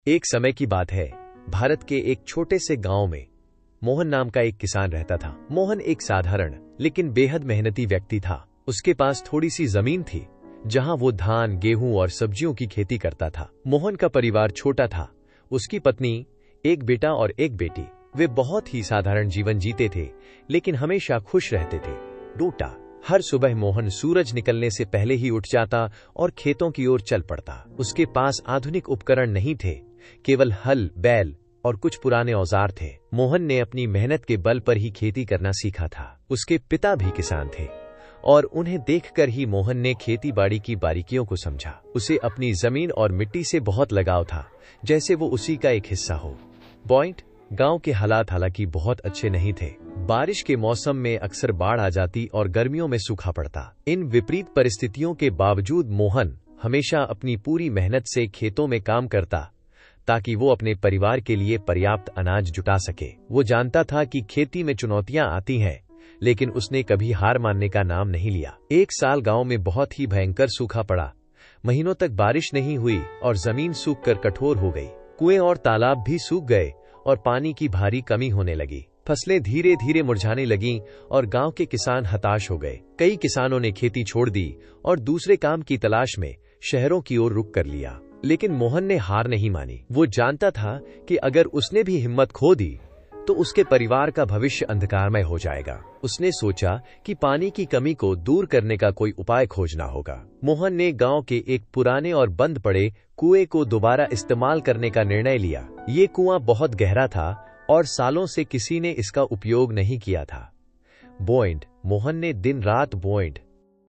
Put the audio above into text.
एक समय की बात है, भारत के एक छोटे से गांव में मोहन नाम का एक किसान रहता था। मोहन एक साधारण लेकिन बेहद मेहनती व्यक्ति था। उसके पास थोड़ी सी जमीन थी जहां वो धान, गेहूं और सब्जियों की खेती करता था। मोहन का परिवार छोटा था। उसकी पत्नी, एक बेटा और एक बेटी। वे बहुत ही साधारण जीवन जीते थे, लेकिन हमेशा खुश रहते थे। डूटा हर सुबह मोहन सूरज निकलने से पहले ही उठ जाता और खेतों की ओर चल पड़ता। उसके पास आधुनिक उपकरण नहीं थे, केवल हल, बैल और कुछ पुराने औजार थे। मोहन ने अपनी मेहनत के बल पर ही खेती करना सीखा था। उसके पिता भी किसान थे और उन्हें देखकर ही मोहन ने खेती बाड़ी की बारीकियों को समझा। उसे अपनी जमीन और मिट्टी से बहुत लगाव था, जैसे वो उसी का एक हिस्सा हो। गांव के हालात हालांकि बहुत अच्छे नहीं थे। बारिश के मौसम में अक्सर बाढ़ आ जाती और गर्मियों में सूखा पड़ता। इन विपरीत परिस्थितियों के बावजूद मोहन हमेशा अपनी पूरी मेहनत से खेतों में काम करता, ताकि वो अपने परिवार के लिए पर्याप्त अनाज जुटा सके। वो जानता था कि खेती में चुनौतियां आती हैं, लेकिन उसने कभी हार मानने का नाम नहीं लिया। एक साल गांव में बहुत ही भयंकर सूखा पड़ा। महीनों तक बारिश नहीं हुई और जमीन सूखकर कठोर हो गई। कुएं और तालाब भी सूख गए और पानी की भारी कमी होने लगी। फसलें धीरे धीरे मुरझाने लगीं और गांव के किसान हताश हो गए। कई किसानों ने खेती छोड़ दी और दूसरे काम की तलाश में शहरों की ओर रुख कर लिया। लेकिन मोहन ने हार नहीं मानी। वो जानता था कि अगर उसने भी हिम्मत खो दी तो उसके परिवार का भविष्य अंधकारमय हो जाएगा। उसने सोचा कि पानी की कमी को दूर करने का कोई उपाय खोजना होगा। मोहन ने गांव के एक पुराने और बंद पड़े कुएं को दोबारा इस्तेमाल करने का निर्णय लिया। ये कुआं बहुत गहरा था और सालों से किसी ने इसका उपयोग नहीं किया था। मोहन ने दिन रात